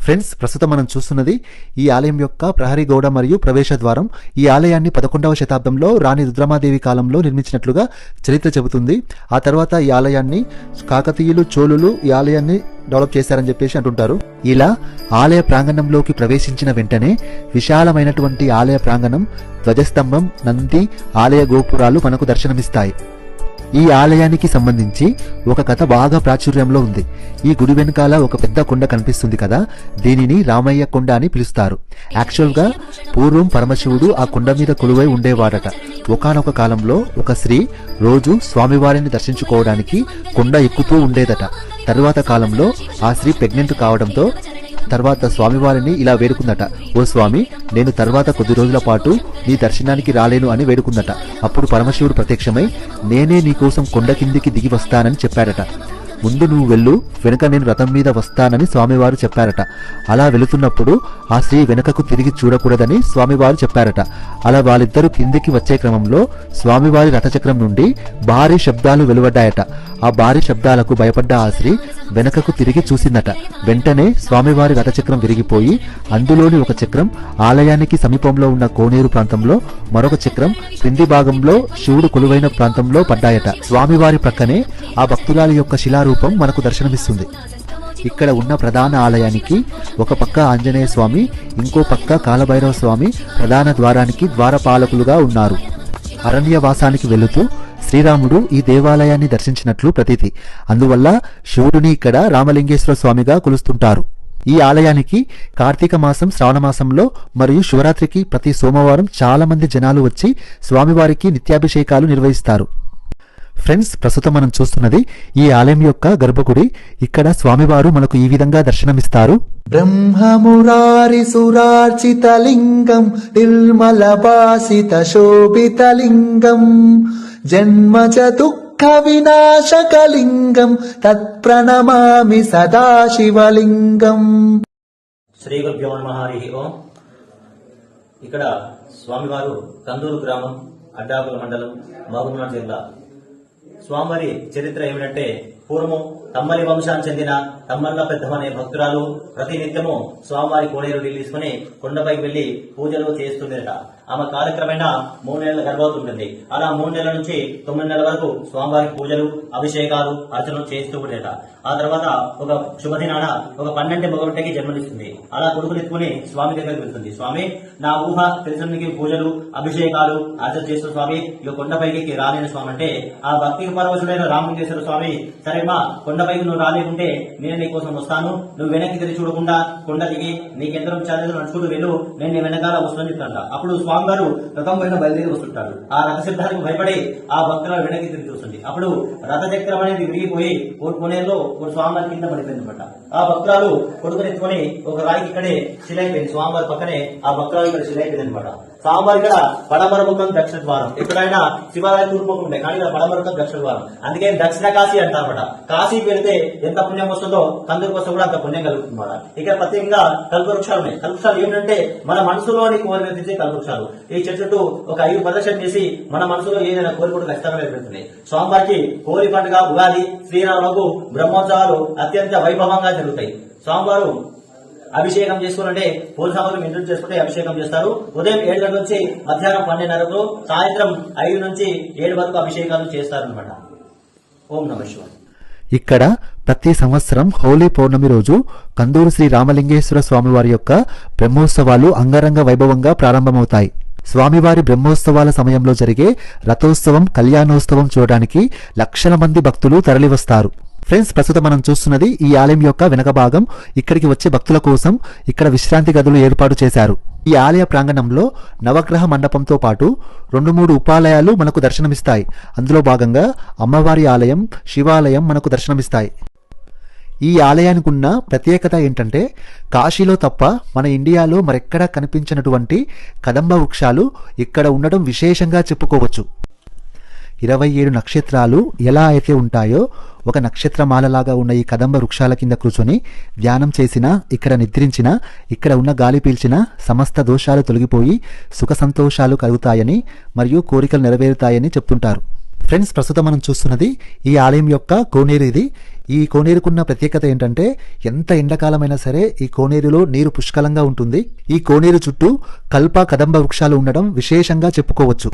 Friends, ప్రస్తుతం మనం చూస్తున్నది ఈ ఆలయం యొక్క ప్రహరీ గోడ మరియు ప్రవేశ ద్వారం. ఈ ఆలయాన్ని 11వ శతాబ్దంలో రాణి రుద్రమాదేవి కాలంలో నిర్మించినట్లుగా చరిత్ర చెబుతుంది. ఆ తర్వాత ఈ ఆలయాన్ని కాకతీయులు, చోళులు ఈ ఆలయాన్ని డెవలప్ చేశారని చెప్పేసి అంటుంటారు. ఇలా ఆలయ ప్రాంగణంలోకి ప్రవేశించిన వెంటనే విశాలమైనటువంటి ఆలయ ప్రాంగణం, ధ్వజస్తంభం, నంది, ఆలయ గోపురాలు మనకు దర్శనమిస్తాయి. ఈ ఆలయానికి సంబంధించి ఒక కథ బాగా ప్రాచుర్యంలో ఉంది. ఈ గుడి వెనకాల ఒక పెద్ద కొండ కనిపిస్తుంది కదా, దీనిని రామయ్య కొండ అని పిలుస్తారు. యాక్చువల్గా పూర్వం పరమశివుడు ఆ కొండ మీద కొలువై ఉండేవాడట. ఒకానొక కాలంలో ఒక స్త్రీ రోజు స్వామివారిని దర్శించుకోవడానికి కొండ ఎక్కుతూ ఉండేదట. తరువాత కాలంలో ఆ స్త్రీ ప్రెగ్నెంట్ కావడంతో తర్వాత స్వామివారిని ఇలా వేడుకుందట, ఓ స్వామి, నేను తర్వాత కొద్ది రోజుల పాటు నీ దర్శనానికి రాలేను అని వేడుకుందట. అప్పుడు పరమశివుడు ప్రత్యక్షమై, నేనే నీకోసం కొండ కిందికి దిగి వస్తానని చెప్పాడట. ముందు నువ్వు వెళ్ళు, వెనుక నేను రథం మీద వస్తానని స్వామివారు చెప్పారట. అలా వెళుతున్నప్పుడు ఆ స్త్రీ వెనుకకు తిరిగి చూడకూడదని స్వామివారు చెప్పారట. అలా వాళ్ళిద్దరూ కిందికి వచ్చే క్రమంలో స్వామివారి రథచక్రం నుండి భారీ శబ్దాలు వెలువడ్డాయట. ఆ భారీ శబ్దాలకు భయపడ్డ ఆ స్త్రీ వెనుకకు తిరిగి చూసిందట. వెంటనే స్వామివారి రథచక్రం విరిగిపోయి అందులోని ఒక చక్రం ఆలయానికి సమీపంలో ఉన్న కోనేరు ప్రాంతంలో, మరొక చక్రం క్రింది భాగంలో శివుడు కొలువైన ప్రాంతంలో పడ్డాయట. స్వామివారి ప్రక్కనే ఆ భక్తురాలి యొక్క శిలారూపం మనకు దర్శనమిస్తుంది. ఇక్కడ ఉన్న ప్రధాన ఆలయానికి ఒక పక్క ఆంజనేయ స్వామి, ఇంకో పక్క కాలభైరవ స్వామి ప్రధాన ద్వారానికి ద్వారపాలకులుగా ఉన్నారు. అరణ్యవాసానికి వెళుతూ శ్రీరాముడు ఈ దేవాలయాన్ని దర్శించినట్లు ప్రతీతి. అందువల్ల శివుడిని ఇక్కడ రామలింగేశ్వర స్వామిగా కొలుస్తుంటారు. ఈ ఆలయానికి కార్తీక మాసం, శ్రావణ మాసంలో మరియు శివరాత్రికి ప్రతి సోమవారం చాలా మంది జనాలు వచ్చి స్వామివారికి నిత్యాభిషేకాలు నిర్వహిస్తారు. ఫ్రెండ్స్, ప్రస్తుతం మనం చూస్తున్నది ఈ ఆలయం యొక్క గర్భగుడి. ఇక్కడ స్వామివారు మనకు ఈ విధంగా దర్శనమిస్తారు. బ్రహ్మమురారి సురార్చితలింగం నిర్మల భాసిత శోభితలింగం జన్మజ దుఃఖ వినాశకలింగం తత్ప్రణమామి సదాశివలింగం. శ్రీ గురుభ్యో నమః. హరి ఓం. ఇక్కడ స్వామివారు కందూరు గ్రామం, అడ్డాపుల మండలం, మహబూబ్నగర్ జిల్లా. స్వామివారి చరిత్ర ఏమిటంటే, పూర్వము తమ్మలి వంశానికి చెందిన తమ్మల్ల పెద్దమనే భక్తురాలు ప్రతినిత్యము స్వామివారి కోనేరు నీళ్ళు తీసుకుని కొండపైకి వెళ్లి పూజలు చేస్తుందట. ఆమె కాలక్రమేణా 3 నెలల గర్భవతి ఉంటుంది. అలా 3 నెలల నుంచి 9 నెలల వరకు స్వామివారికి పూజలు, అభిషేకాలు, అర్చనలు చేస్తూ ఉండేట. ఆ తర్వాత ఒక శుభదినాన ఒక 12 మగబిడ్డకి జన్మనిస్తుంది. అలా కొడుకునెత్తుకుని స్వామి దగ్గరికి వెళ్తుంది. స్వామి, నా ఊహ తెలిసిన పూజలు, అభిషేకాలు, అర్చన చేస్తూ స్వామి ఇక కొండపైకి రాలేని స్వామి అంటే, ఆ భక్తికి పరవశుడైన రామలింగేశ్వర స్వామి, సరేమ్మా కొండపైకి నువ్వు రాలేకుంటే నేను నీకోసం వస్తాను, నువ్వు వెనక్కి తిరిగి చూడకుండా కొండ దిగి నీకెంత చాలు నడుచుకుంటూ వెళ్ళు, నేను నీ వెనకాల వస్తాను చెప్తాంట. అప్పుడు స్వామి గారు రథం పైన బయలుదేరి వస్తుంటాడు. ఆ రథశబ్దానికి భయపడి ఆ భక్తుల వెనక్కి తిరిగి చూస్తుంది. అప్పుడు రథచక్రం అనేది విరిగిపోయి కోనేరులో స్వామివారి కింద పడిపోయింది అనమాట. ఆ భక్తురాలు కొడుకునెత్తుకొని ఒక రాయికి ఇక్కడే శిలైపోయింది. స్వామివారి పక్కనే ఆ భక్తురాలు ఇక్కడ శిలైపోయింది అనమాట. స్వామివారి ఇక్కడ పడమర ముఖం దక్షిణ ద్వారం. ఎక్కడైనా శివాలయం తూర్పు ముఖం ఉంటాయి, కానీ ఇక్కడ పడమర ముఖం దక్షిణ ద్వారం. అందుకే దక్షిణ కాశీ అంటారన్నమాట. కాశీకి వెళితే ఎంత పుణ్యం వస్తుందో కందూరుకు వస్తే కూడా అంత పుణ్యం కలుగుతుందన్నమాట. ఇక్కడ ప్రత్యేకంగా కల్పవృక్షాలు ఉన్నాయి. కల్పవృక్షాలు ఏంటంటే మన మనసులోని కోరిక తీర్చే కల్పవృక్షాలు. ఈ చెట్టు ఒక 5 ప్రదర్శన చేసి మన మనసులో ఏదైనా కోరిక ఖచ్చితంగా నెరవేరుతుంది. స్వామివారికి కోరి పండుగ, ఉగాది, శ్రీరాములకు బ్రహ్మోత్సవాలు అత్యంత వైభవంగా జరుగుతాయి. స్వామివారు అభిషేకం చేసుకోవాలంటే పూల సామాగ్రి ఇంట్లో చేసుకుంటే అభిషేకం చేస్తారు. ఉదయం 7 గంటల నుంచి మధ్యాహ్నం 12:30 సాయంత్రం 5 నుంచి 7 వరకు అభిషేకాలు చేస్తారనమాట. ఓం నమః శివాయ. ఇక్కడ ప్రతి సంవత్సరం హోలీ పౌర్ణమి రోజు కందూరు శ్రీ రామలింగేశ్వర స్వామివారి యొక్క బ్రహ్మోత్సవాలు అంగరంగ వైభవంగా ప్రారంభమవుతాయి. స్వామివారి బ్రహ్మోత్సవాల సమయంలో జరిగే రథోత్సవం, కళ్యాణోత్సవం చూడడానికి లక్షల మంది భక్తులు తరలివస్తారు. ఫ్రెండ్స్, ప్రస్తుతం మనం చూస్తున్నది ఈ ఆలయం యొక్క వెనక భాగం. ఇక్కడికి వచ్చే భక్తుల కోసం ఇక్కడ విశ్రాంతి గదులు ఏర్పాటు చేశారు. ఈ ఆలయ ప్రాంగణంలో నవగ్రహ మండపంతో పాటు 2-3 ఉపాలయాలు మనకు దర్శనమిస్తాయి. అందులో భాగంగా అమ్మవారి ఆలయం, శివాలయం మనకు దర్శనమిస్తాయి. ఈ ఆలయానికి ఉన్న ప్రత్యేకత ఏంటంటే, కాశీలో తప్ప మన ఇండియాలో మరెక్కడా కనిపించినటువంటి కదంబ వృక్షాలు ఇక్కడ ఉండడం విశేషంగా చెప్పుకోవచ్చు. 27 నక్షత్రాలు ఎలా అయితే ఉంటాయో, ఒక నక్షత్రమాలలాగా ఉన్న ఈ కదంబ వృక్షాల కింద కూర్చొని ధ్యానం చేసినా, ఇక్కడ నిద్రించినా, ఇక్కడ ఉన్న గాలి పీల్చినా సమస్త దోషాలు తొలగిపోయి సుఖ సంతోషాలు కలుగుతాయని మరియు కోరికలు నెరవేరుతాయని చెప్తుంటారు. ఫ్రెండ్స్, ప్రస్తుతం మనం చూస్తున్నది ఈ ఆలయం యొక్క కోనేరు. ఇది ఈ కోనేరుకున్న ప్రత్యేకత ఏంటంటే ఎంత ఎండాకాలమైనా సరే ఈ కోనేరులో నీరు పుష్కలంగా ఉంటుంది. ఈ కోనేరు చుట్టూ కల్ప కదంబ వృక్షాలు ఉండడం విశేషంగా చెప్పుకోవచ్చు.